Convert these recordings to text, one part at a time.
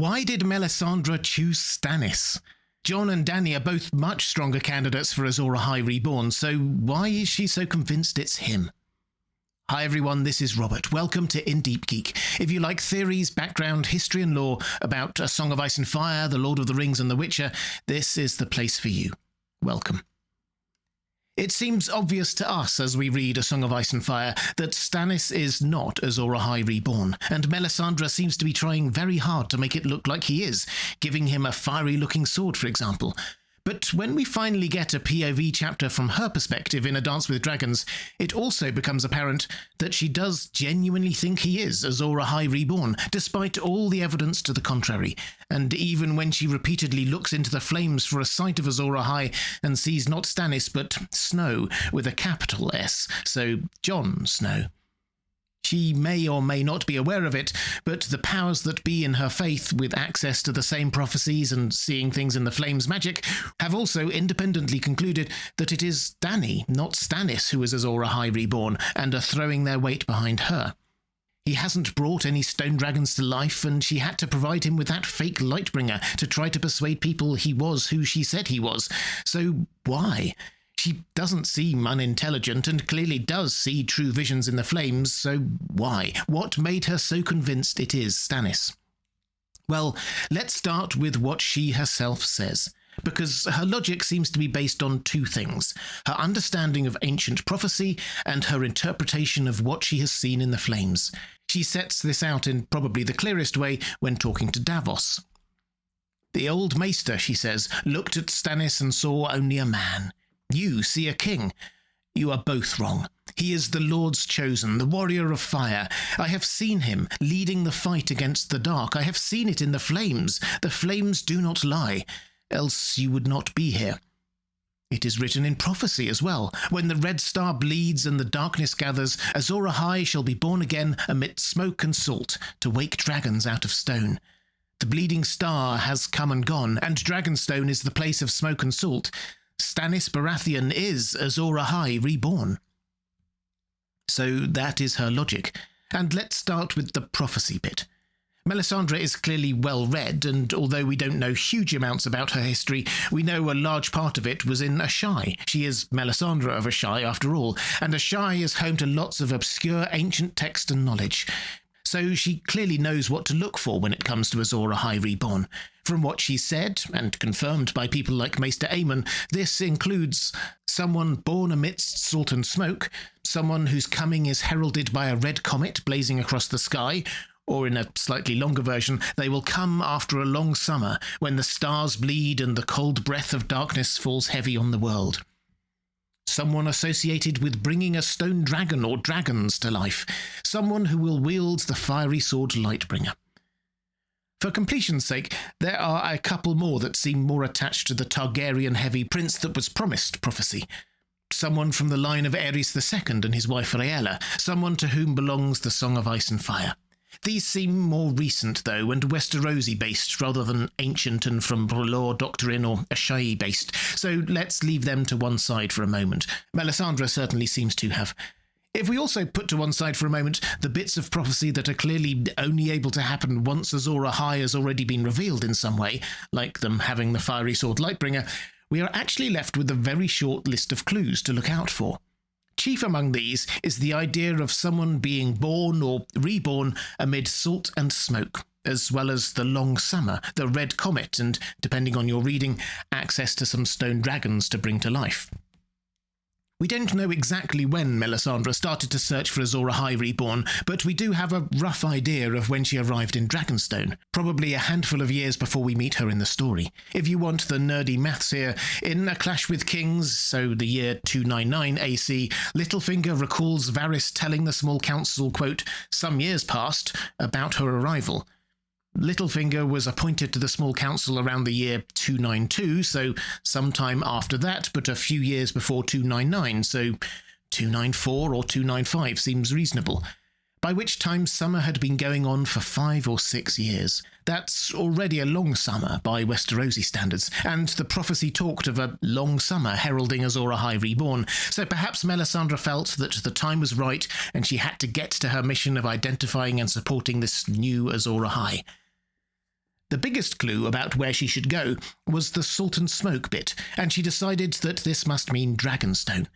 Why did Melisandre choose Stannis? Jon and Dany are both much stronger candidates for Azor Ahai Reborn, so why is she so convinced it's him? Hi everyone, this is Robert. Welcome to Deep Geek. If you like theories, background, history and lore about A Song of Ice and Fire, The Lord of the Rings and The Witcher, this is the place for you. Welcome. It seems obvious to us as we read A Song of Ice and Fire that Stannis is not Azor Ahai Reborn, and Melisandre seems to be trying very hard to make it look like he is, giving him a fiery-looking sword, for example. But when we finally get a POV chapter from her perspective in A Dance with Dragons, it also becomes apparent that she does genuinely think he is Azor Ahai Reborn, despite all the evidence to the contrary. And even when she repeatedly looks into the flames for a sight of Azor Ahai and sees not Stannis but Snow with a capital S, so Jon Snow. She may or may not be aware of it, but the powers that be in her faith, with access to the same prophecies and seeing things in the flames magic, have also independently concluded that it is Dany, not Stannis, who is Azor Ahai Reborn, and are throwing their weight behind her. He hasn't brought any stone dragons to life, and she had to provide him with that fake Lightbringer to try to persuade people he was who she said he was. So why? She doesn't seem unintelligent and clearly does see true visions in the flames, so why? What made her so convinced it is Stannis? Well, let's start with what she herself says, because her logic seems to be based on two things: her understanding of ancient prophecy and her interpretation of what she has seen in the flames. She sets this out in probably the clearest way when talking to Davos. The old maester, she says, looked at Stannis and saw only a man. You see a king. You are both wrong. He is the Lord's chosen, the warrior of fire. I have seen him leading the fight against the dark. I have seen it in the flames. The flames do not lie, else you would not be here. It is written in prophecy as well. When the red star bleeds and the darkness gathers, Azor Ahai shall be born again amidst smoke and salt, to wake dragons out of stone. The bleeding star has come and gone, and Dragonstone is the place of smoke and salt. Stannis Baratheon is Azor Ahai Reborn. So that is her logic. And let's start with the prophecy bit. Melisandre is clearly well read, and although we don't know huge amounts about her history, we know a large part of it was in Asshai. She is Melisandre of Asshai after all, and Asshai is home to lots of obscure ancient text and knowledge. So she clearly knows what to look for when it comes to Azor Ahai Reborn. From what she said, and confirmed by people like Maester Aemon, this includes someone born amidst salt and smoke, someone whose coming is heralded by a red comet blazing across the sky, or in a slightly longer version, they will come after a long summer, when the stars bleed and the cold breath of darkness falls heavy on the world. Someone associated with bringing a stone dragon or dragons to life. Someone who will wield the fiery sword Lightbringer. For completion's sake, there are a couple more that seem more attached to the Targaryen-heavy prince that was promised prophecy. Someone from the line of Aerys II and his wife Rhaella, someone to whom belongs the Song of Ice and Fire. These seem more recent, though, and Westerosi-based rather than ancient and from Br'lor Doctrine or Asshai-based, so let's leave them to one side for a moment. Melisandre certainly seems to have. If we also put to one side for a moment the bits of prophecy that are clearly only able to happen once Azor Ahai has already been revealed in some way, like them having the fiery sword Lightbringer, we are actually left with a very short list of clues to look out for. Chief among these is the idea of someone being born or reborn amid salt and smoke, as well as the long summer, the red comet, and, depending on your reading, access to some stone dragons to bring to life. We don't know exactly when Melisandre started to search for Azor Ahai Reborn, but we do have a rough idea of when she arrived in Dragonstone, probably a handful of years before we meet her in the story. If you want the nerdy maths here, in A Clash with Kings, so the year 299 AC, Littlefinger recalls Varys telling the small council, quote, some years past, about her arrival. Littlefinger was appointed to the small council around the year 292, so sometime after that, but a few years before 299, so 294 or 295 seems reasonable. By which time summer had been going on for 5 or 6 years. That's already a long summer by Westerosi standards, and the prophecy talked of a long summer heralding Azor Ahai Reborn, so perhaps Melisandre felt that the time was right and she had to get to her mission of identifying and supporting this new Azor Ahai. The biggest clue about where she should go was the salt and smoke bit, and she decided that this must mean Dragonstone.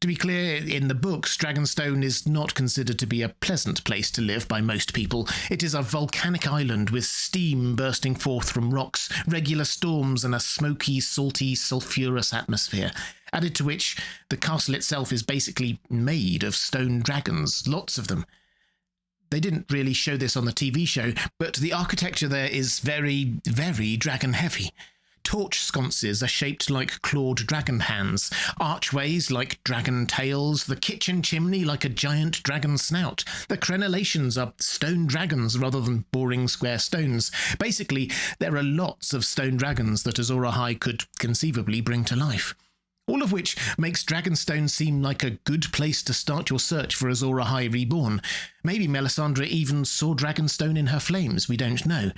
To be clear, in the books, Dragonstone is not considered to be a pleasant place to live by most people. It is a volcanic island with steam bursting forth from rocks, regular storms, and a smoky, salty, sulphurous atmosphere, added to which the castle itself is basically made of stone dragons, lots of them. They didn't really show this on the TV show, but the architecture there is very, very dragon-heavy. Torch sconces are shaped like clawed dragon hands, archways like dragon tails, the kitchen chimney like a giant dragon snout. The crenellations are stone dragons rather than boring square stones. Basically, there are lots of stone dragons that Azor Ahai could conceivably bring to life. All of which makes Dragonstone seem like a good place to start your search for Azor Ahai reborn. Maybe Melisandre even saw Dragonstone in her flames, we don't know.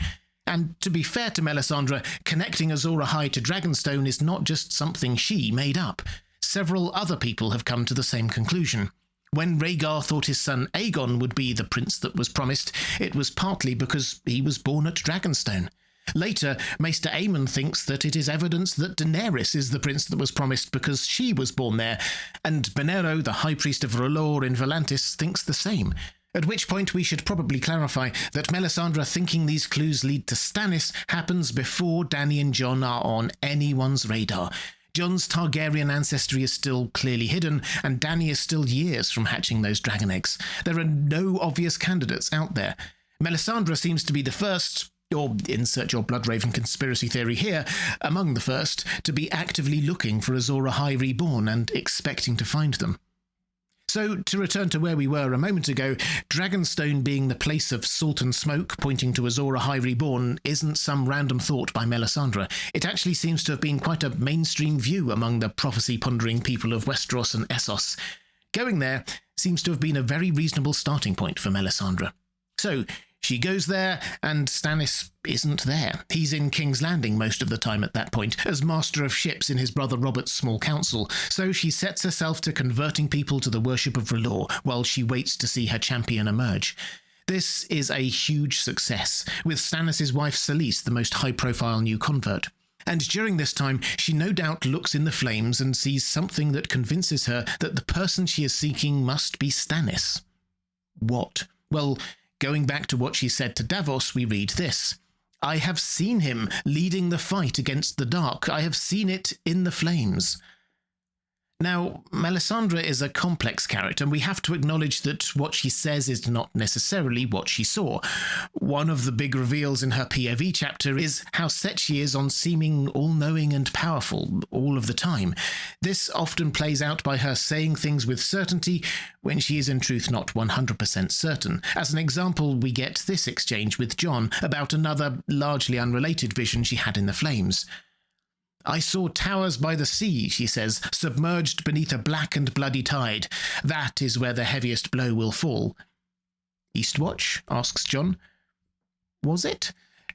And to be fair to Melisandre, connecting Azor Ahai to Dragonstone is not just something she made up. Several other people have come to the same conclusion. When Rhaegar thought his son Aegon would be the prince that was promised, it was partly because he was born at Dragonstone. Later, Maester Aemon thinks that it is evidence that Daenerys is the prince that was promised because she was born there, and Benero, the High Priest of R'hllor in Volantis, thinks the same. At which point we should probably clarify that Melisandre thinking these clues lead to Stannis happens before Dany and Jon are on anyone's radar. Jon's Targaryen ancestry is still clearly hidden, and Dany is still years from hatching those dragon eggs. There are no obvious candidates out there. Melisandre seems to be the first, or insert your Bloodraven conspiracy theory here, among the first, to be actively looking for Azor Ahai reborn and expecting to find them. So, to return to where we were a moment ago, Dragonstone being the place of salt and smoke pointing to Azor Ahai reborn isn't some random thought by Melisandre. It actually seems to have been quite a mainstream view among the prophecy-pondering people of Westeros and Essos. Going there seems to have been a very reasonable starting point for Melisandre. So, she goes there, and Stannis isn't there. He's in King's Landing most of the time at that point, as master of ships in his brother Robert's small council, so she sets herself to converting people to the worship of R'hllor while she waits to see her champion emerge. This is a huge success, with Stannis' wife Selyse the most high-profile new convert. And during this time, she no doubt looks in the flames and sees something that convinces her that the person she is seeking must be Stannis. What? Well, going back to what she said to Davos, we read this. I have seen him leading the fight against the dark. I have seen it in the flames. Now, Melisandre is a complex character, and we have to acknowledge that what she says is not necessarily what she saw. One of the big reveals in her POV chapter is how set she is on seeming all-knowing and powerful all of the time. This often plays out by her saying things with certainty when she is in truth not 100% certain. As an example, we get this exchange with Jon about another largely unrelated vision she had in the flames. I saw towers by the sea, she says, submerged beneath a black and bloody tide. That is where the heaviest blow will fall. Eastwatch? Asks Jon. Was it?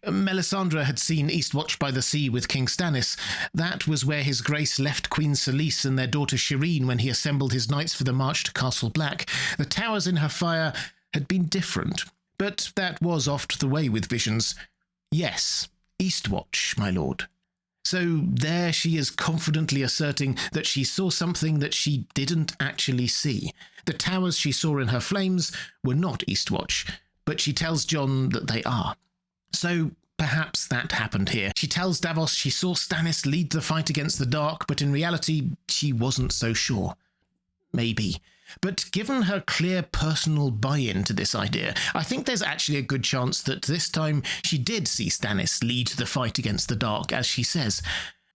Melisandre had seen Eastwatch by the sea with King Stannis. That was where his grace left Queen Selyse and their daughter Shireen when he assembled his knights for the march to Castle Black. The towers in her fire had been different, but that was oft the way with visions. Yes, Eastwatch, my lord. So there she is confidently asserting that she saw something that she didn't actually see. The towers she saw in her flames were not Eastwatch, but she tells Jon that they are. So perhaps that happened here. She tells Davos she saw Stannis lead the fight against the dark, but in reality she wasn't so sure. Maybe. But given her clear personal buy-in to this idea, I think there's actually a good chance that this time she did see Stannis lead the fight against the dark, as she says.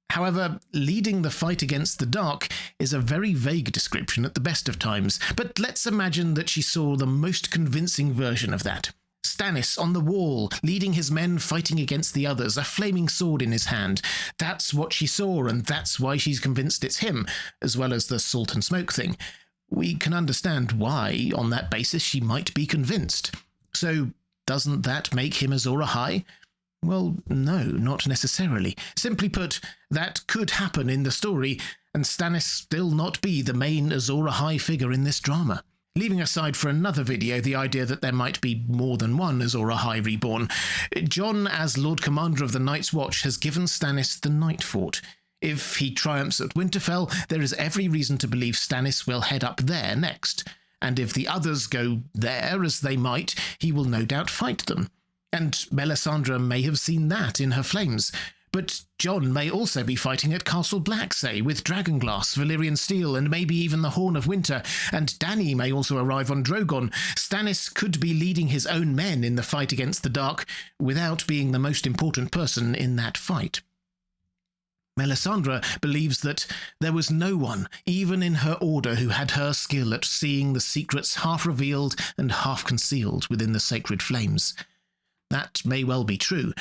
However, leading the fight against the dark is a very vague description at the best of times, but let's imagine that she saw the most convincing version of that. Stannis on the wall, leading his men fighting against the others, a flaming sword in his hand. That's what she saw, and that's why she's convinced it's him, as well as the salt and smoke thing. We can understand why, on that basis, she might be convinced. So, doesn't that make him Azor Ahai? Well, no, not necessarily. Simply put, that could happen in the story, and Stannis still not be the main Azor Ahai figure in this drama. Leaving aside for another video the idea that there might be more than one Azor Ahai Reborn, Jon, as Lord Commander of the Night's Watch, has given Stannis the Night Fort. If he triumphs at Winterfell, there is every reason to believe Stannis will head up there next, and if the others go there, as they might, he will no doubt fight them. And Melisandre may have seen that in her flames. But Jon may also be fighting at Castle Black, say, with Dragonglass, Valyrian Steel, and maybe even the Horn of Winter, and Dany may also arrive on Drogon. Stannis could be leading his own men in the fight against the Dark without being the most important person in that fight. Melisandre believes that there was no one, even in her order, who had her skill at seeing the secrets half revealed and half concealed within the sacred flames. That may well be true.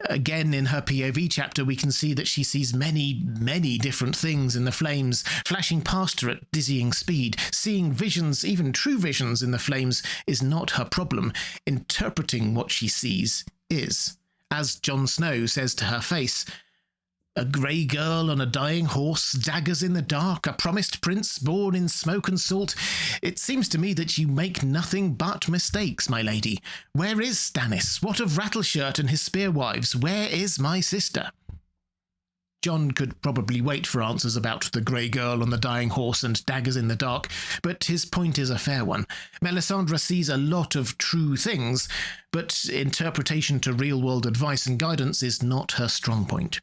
Again, in her POV chapter, we can see that she sees many, many different things in the flames, flashing past her at dizzying speed. Seeing visions, even true visions, in the flames is not her problem. Interpreting what she sees is. As Jon Snow says to her face, "A grey girl on a dying horse, daggers in the dark, a promised prince born in smoke and salt. It seems to me that you make nothing but mistakes, my lady. Where is Stannis? What of Rattleshirt and his spearwives? Where is my sister?" Jon could probably wait for answers about the grey girl on the dying horse and daggers in the dark, but his point is a fair one. Melisandre sees a lot of true things, but interpretation to real-world advice and guidance is not her strong point.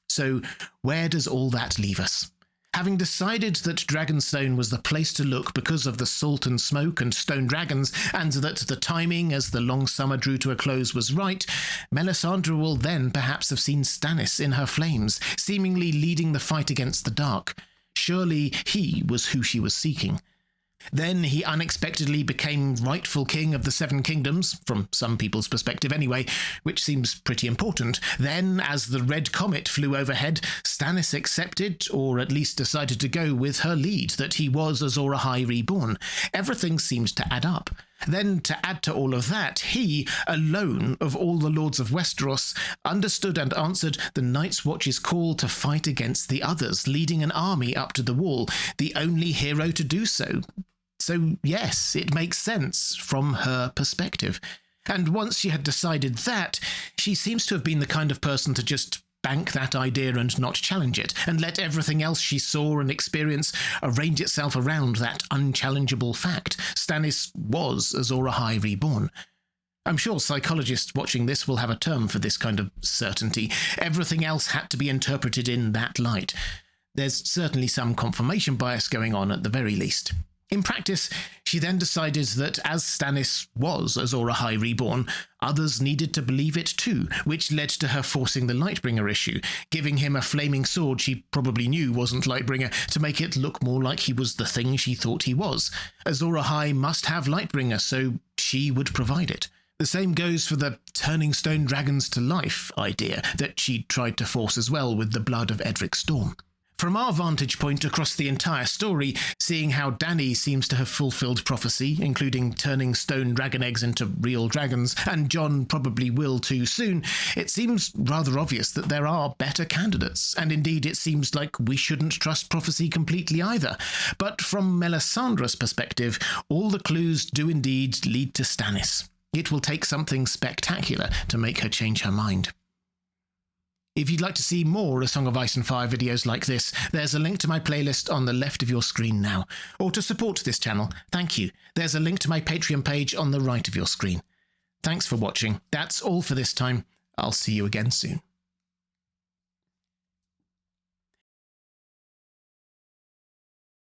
So, where does all that leave us? Having decided that Dragonstone was the place to look because of the salt and smoke and stone dragons, and that the timing as the long summer drew to a close was right, Melisandre will then perhaps have seen Stannis in her flames, seemingly leading the fight against the Dark. Surely he was who she was seeking. Then he unexpectedly became rightful king of the Seven Kingdoms, from some people's perspective anyway, which seems pretty important. Then, as the Red Comet flew overhead, Stannis accepted, or at least decided to go with her lead, that he was Azor Ahai Reborn. Everything seems to add up. Then, to add to all of that, he, alone of all the Lords of Westeros, understood and answered the Night's Watch's call to fight against the others, leading an army up to the wall, the only hero to do so. So, yes, it makes sense from her perspective. And once she had decided that, she seems to have been the kind of person to just bank that idea and not challenge it, and let everything else she saw and experienced arrange itself around that unchallengeable fact. Stannis was Azor Ahai Reborn. I'm sure psychologists watching this will have a term for this kind of certainty. Everything else had to be interpreted in that light. There's certainly some confirmation bias going on at the very least. In practice, she then decided that as Stannis was Azor Ahai Reborn, others needed to believe it too, which led to her forcing the Lightbringer issue, giving him a flaming sword she probably knew wasn't Lightbringer to make it look more like he was the thing she thought he was. Azor Ahai must have Lightbringer, so she would provide it. The same goes for the turning stone dragons to life idea that she tried to force as well with the blood of Edric Storm. From our vantage point across the entire story, seeing how Dany seems to have fulfilled prophecy, including turning stone dragon eggs into real dragons, and Jon probably will too soon, it seems rather obvious that there are better candidates, and indeed it seems like we shouldn't trust prophecy completely either. But from Melisandre's perspective, all the clues do indeed lead to Stannis. It will take something spectacular to make her change her mind. If you'd like to see more A Song of Ice and Fire videos like this, there's a link to my playlist on the left of your screen now. Or to support this channel, thank you. There's a link to my Patreon page on the right of your screen. Thanks for watching. That's all for this time. I'll see you again soon.